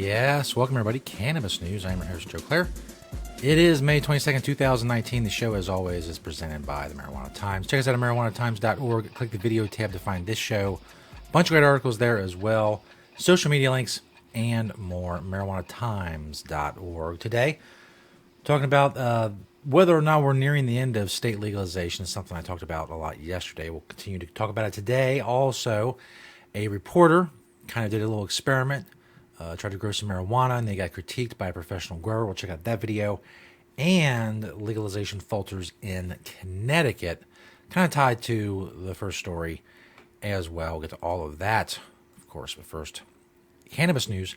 Yes, welcome everybody. Cannabis News. I'm your host, Joe Klare. It is May 22nd, 2019. The show, as always, is presented by the Marijuana Times. Check us out at marijuanatimes.org. Click the video tab to find this show. A bunch of great articles there as well. Social media links and more. marijuanatimes.org. Today, talking about whether or not we're nearing the end of state legalization, something I talked about a lot yesterday. We'll continue to talk about it today. Also, a reporter kind of did a little experiment, tried to grow some marijuana, and they got critiqued by a professional grower. We'll check out that video. And legalization falters in Connecticut, kind of tied to the first story as well. We'll get to all of that, of course. But first, Cannabis News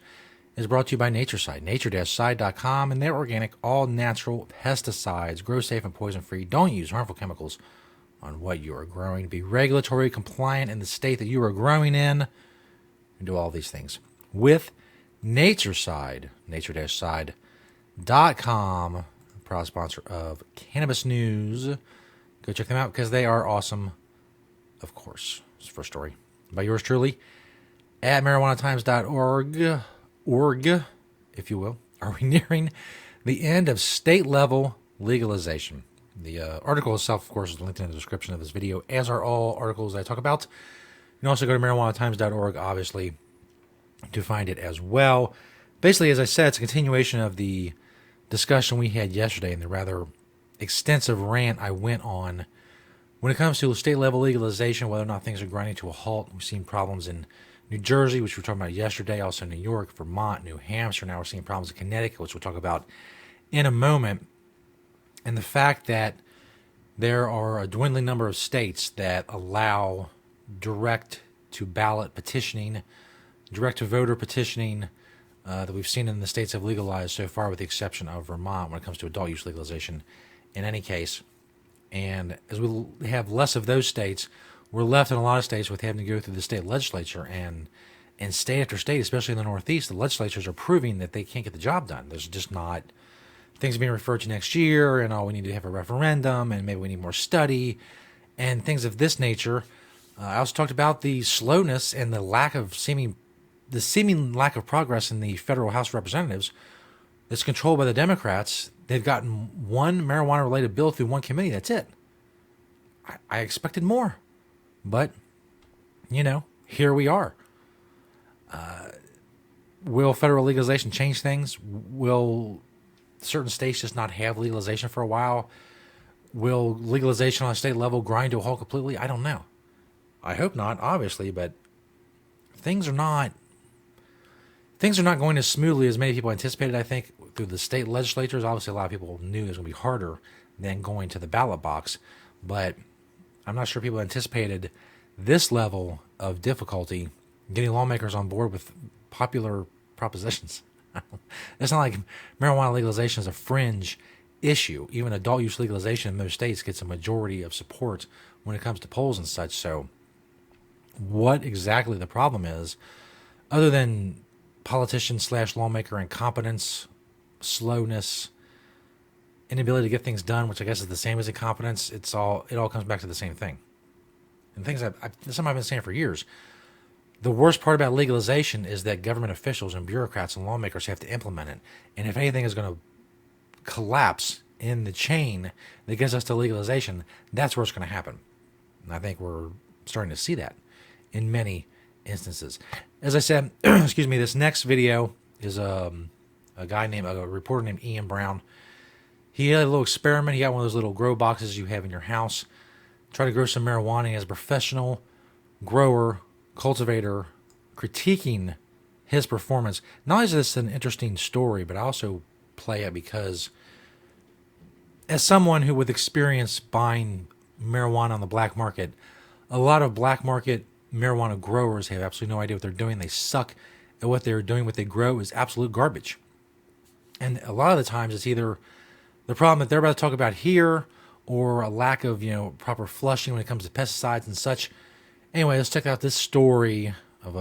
is brought to you by Natureside, nature-side.com, and their organic, all-natural pesticides. Grow safe and poison-free. Don't use harmful chemicals on what you are growing. Be regulatory compliant in the state that you are growing in. And do all these things with Natureside, nature-side.com, proud sponsor of Cannabis News. Go check them out because they are awesome, of course. It's the first story by yours truly at marijuanatimes.org, if you will. Are we nearing the end of state-level legalization? The article itself, of course, is linked in the description of this video, as are all articles I talk about. You can also go to marijuanatimes.org, obviously, to find it as well. Basically, as I said, it's a continuation of the discussion we had yesterday and the rather extensive rant I went on when it comes to state-level legalization, whether or not things are grinding to a halt. We've seen problems in New Jersey, which we were talking about yesterday, also New York, Vermont, New Hampshire. Now we're seeing problems in Connecticut, which we'll talk about in a moment. And the fact that there are a dwindling number of states that allow direct-to-ballot petitioning, direct-to-voter petitioning that we've seen in the states have legalized so far, with the exception of Vermont when it comes to adult use legalization in any case. And as we have less of those states, we're left in a lot of states with having to go through the state legislature. And state after state, especially in the Northeast, the legislatures are proving that they can't get the job done. There's just not things being referred to next year, and we need to have a referendum, and maybe we need more study, and things of this nature. I also talked about the slowness and the seeming lack of progress in the federal House of Representatives that's controlled by the Democrats. They've gotten one marijuana-related bill through one committee. That's it. I expected more. But, here we are. Will federal legalization change things? Will certain states just not have legalization for a while? Will legalization on a state level grind to a halt completely? I don't know. I hope not, obviously, but things are not going as smoothly as many people anticipated, I think, through the state legislatures. Obviously, a lot of people knew it was going to be harder than going to the ballot box, but I'm not sure people anticipated this level of difficulty getting lawmakers on board with popular propositions. It's not like marijuana legalization is a fringe issue. Even adult use legalization in most states gets a majority of support when it comes to polls and such. So what exactly the problem is, other than politician/lawmaker incompetence, slowness, inability to get things done, which I guess is the same as incompetence, it all comes back to the same thing. And things something I've been saying for years. The worst part about legalization is that government officials and bureaucrats and lawmakers have to implement it. And if anything is going to collapse in the chain that gets us to legalization, that's where it's going to happen. And I think we're starting to see that in many instances. As I said, excuse me, this next video is a reporter named Ian Brown. He had a little experiment. He got one of those little grow boxes you have in your house. Tried to grow some marijuana as a professional grower, cultivator, critiquing his performance. Not only is this an interesting story, but I also play it because as someone who with experience buying marijuana on the black market, a lot of black market marijuana growers have absolutely no idea what they're doing. They suck at what they're doing. What they grow is absolute garbage. And a lot of the times it's either the problem that they're about to talk about here or a lack of, proper flushing when it comes to pesticides and such. Anyway, let's check out this story of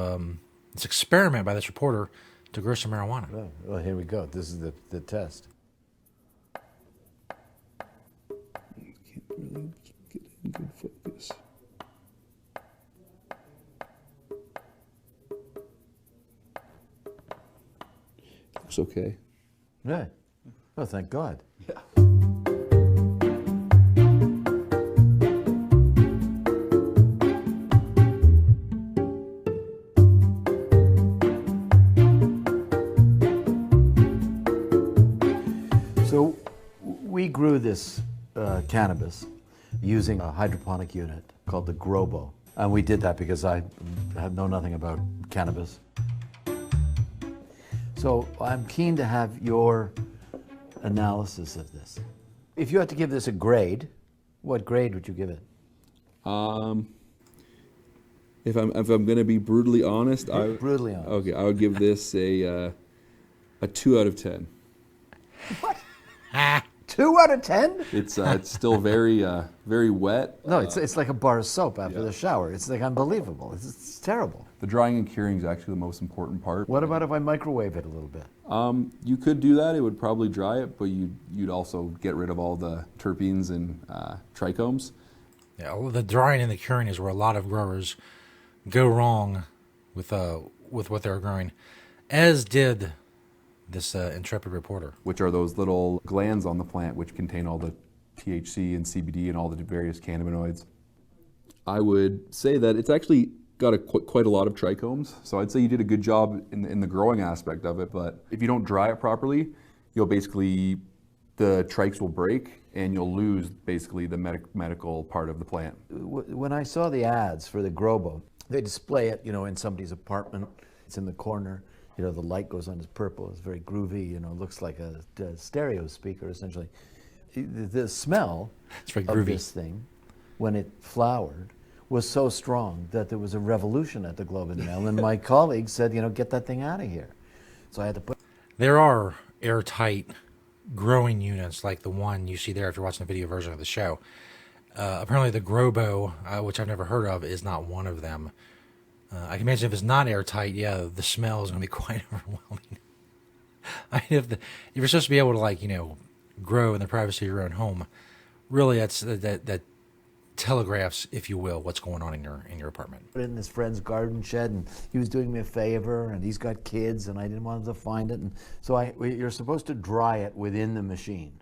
this experiment by this reporter to grow some marijuana. Well, here we go. This is the test. Can't really get in good focus. looks okay. Yeah. Oh, thank God. Yeah. So we grew this cannabis using a hydroponic unit called the Grobo. And we did that because I know nothing about cannabis. So I'm keen to have your analysis of this. If you had to give this a grade, what grade would you give it? If I'm going to be brutally honest, Brutally honest. Okay, I would give this a 2 out of 10. What? 2 out of 10? It's still very very wet. No, it's like a bar of soap after the shower. It's like unbelievable. It's terrible. The drying and curing is actually the most important part. What about if I microwave it a little bit? You could do that. It would probably dry it, but you'd also get rid of all the terpenes and trichomes. Yeah, well, the drying and the curing is where a lot of growers go wrong with what they're growing, as did this intrepid reporter. Which are those little glands on the plant which contain all the THC and CBD and all the various cannabinoids. I would say that it's actually got quite a lot of trichomes, so I'd say you did a good job in the growing aspect of it, but if you don't dry it properly, the trikes will break and you'll lose basically the medical part of the plant. When I saw the ads for the Grobo, they display it, in somebody's apartment. It's in the corner. The light goes on, it's purple, it's very groovy, looks like a stereo speaker, essentially. The smell of this thing, when it flowered, was so strong that there was a revolution at the Globe and Mail, and my colleagues said, get that thing out of here. So I had to put... There are airtight growing units like the one you see there if you're watching the video version of the show. Apparently the Grobo, which I've never heard of, is not one of them. I can imagine if it's not airtight, the smell is going to be quite overwhelming. If you're supposed to be able to grow in the privacy of your own home, really that telegraphs, if you will, what's going on in your apartment. Put it in his friend's garden shed, and he was doing me a favor, and he's got kids, and I didn't want him to find it, and so you're supposed to dry it within the machine.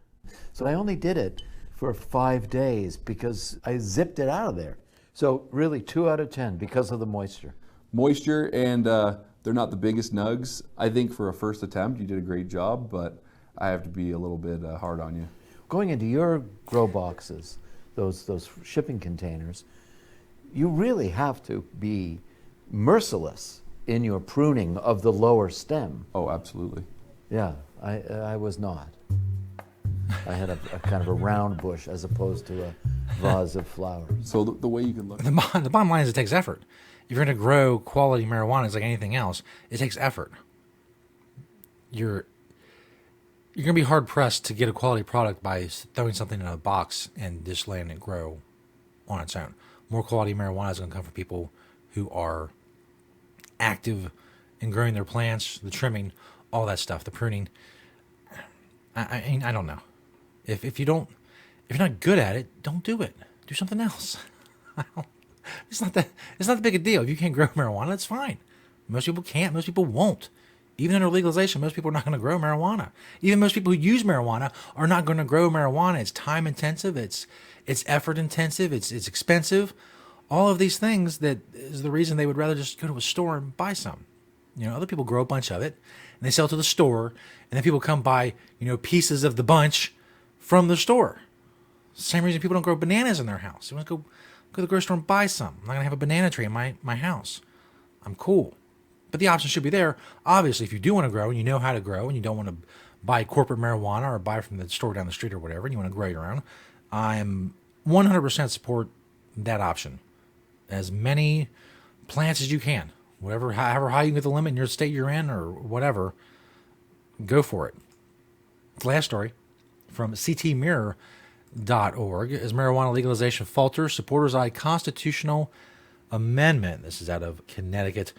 So I only did it for 5 days because I zipped it out of there. So really 2 out of 10 because of the moisture. Moisture, and they're not the biggest nugs. I think for a first attempt you did a great job, but I have to be a little bit hard on you. Going into your grow boxes, those shipping containers, you really have to be merciless in your pruning of the lower stem. Oh, absolutely. Yeah, I was not. I had a kind of a round bush as opposed to a vase of flowers. So the way you can look... The bottom line is it takes effort. If you're going to grow quality marijuana, it's like anything else. It takes effort. You're going to be hard-pressed to get a quality product by throwing something in a box and just letting it grow on its own. More quality marijuana is going to come from people who are active in growing their plants, the trimming, all that stuff, the pruning. I don't know. If you're not good at it, don't do it. Do something else. It's not that big a deal. If you can't grow marijuana, it's fine. Most people can't. Most people won't. Even under legalization, most people are not going to grow marijuana. Even most people who use marijuana are not going to grow marijuana. It's time intensive. It's effort intensive. It's expensive. All of these things that is the reason they would rather just go to a store and buy some. Other people grow a bunch of it and they sell it to the store, and then people come buy, pieces of the bunch from the store. Same reason people don't grow bananas in their house. They want to go to the grocery store and buy some. I'm not going to have a banana tree in my house. I'm cool. But the option should be there. Obviously, if you do want to grow and you know how to grow and you don't want to buy corporate marijuana or buy from the store down the street or whatever, and you want to grow your own, I am 100% support that option. As many plants as you can. However high you can get the limit in your state you're in or whatever, go for it. The last story from ctmirror.org is marijuana legalization falters. Supporters eye constitutional amendment. This is out of Connecticut.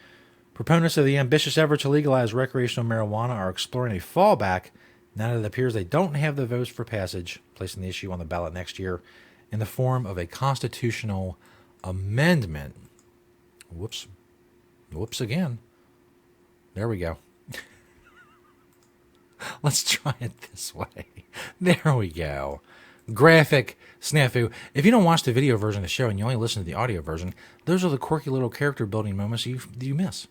Proponents of the ambitious effort to legalize recreational marijuana are exploring a fallback now that it appears they don't have the votes for passage, placing the issue on the ballot next year in the form of a constitutional amendment. Whoops again. There we go. Let's try it this way. There we go. Graphic snafu. If you don't watch the video version of the show and you only listen to the audio version, those are the quirky little character building moments you miss.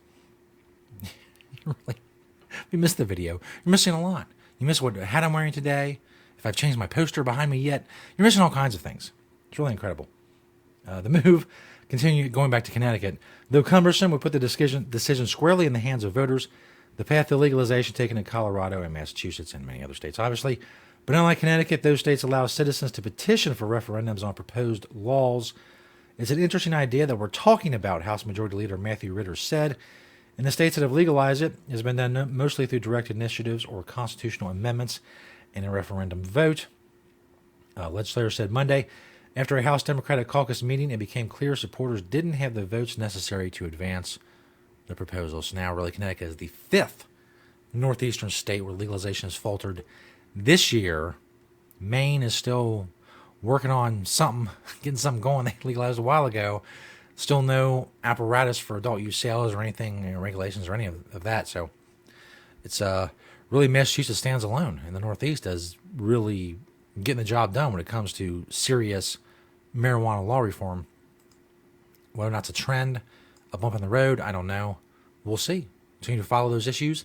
You miss the video. You're missing a lot. You miss what hat I'm wearing today. If I've changed my poster behind me yet. You're missing all kinds of things. It's really incredible. The move, continue going back to Connecticut. Though cumbersome, would put the decision squarely in the hands of voters. The path to legalization taken in Colorado and Massachusetts and many other states, obviously. But unlike Connecticut, those states allow citizens to petition for referendums on proposed laws. It's an interesting idea that we're talking about, House Majority Leader Matthew Ritter said. In the states that have legalized it, it has been done mostly through direct initiatives or constitutional amendments and a referendum vote. Legislator said Monday, after a House Democratic caucus meeting, it became clear supporters didn't have the votes necessary to advance the proposal. So now really Connecticut is the fifth northeastern state where legalization has faltered this year. Maine is still working on something, getting something going. They legalized a while ago. Still no apparatus for adult use sales or anything, regulations or any of that. So it's really Massachusetts stands alone in the Northeast as really getting the job done when it comes to serious marijuana law reform. Whether or not it's a trend, a bump in the road, I don't know. We'll see. Continue to follow those issues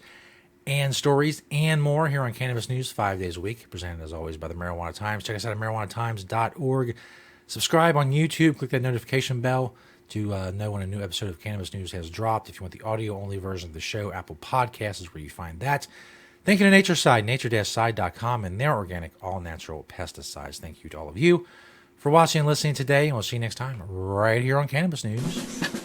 and stories and more here on Cannabis News 5 days a week, presented as always by the Marijuana Times. Check us out at marijuanatimes.org. Subscribe on YouTube. Click that notification bell to know when a new episode of Cannabis News has dropped. If you want the audio-only version of the show, Apple Podcasts is where you find that. Thank you to Nature Side, nature-side.com, and their organic, all-natural pesticides. Thank you to all of you for watching and listening today, and we'll see you next time right here on Cannabis News.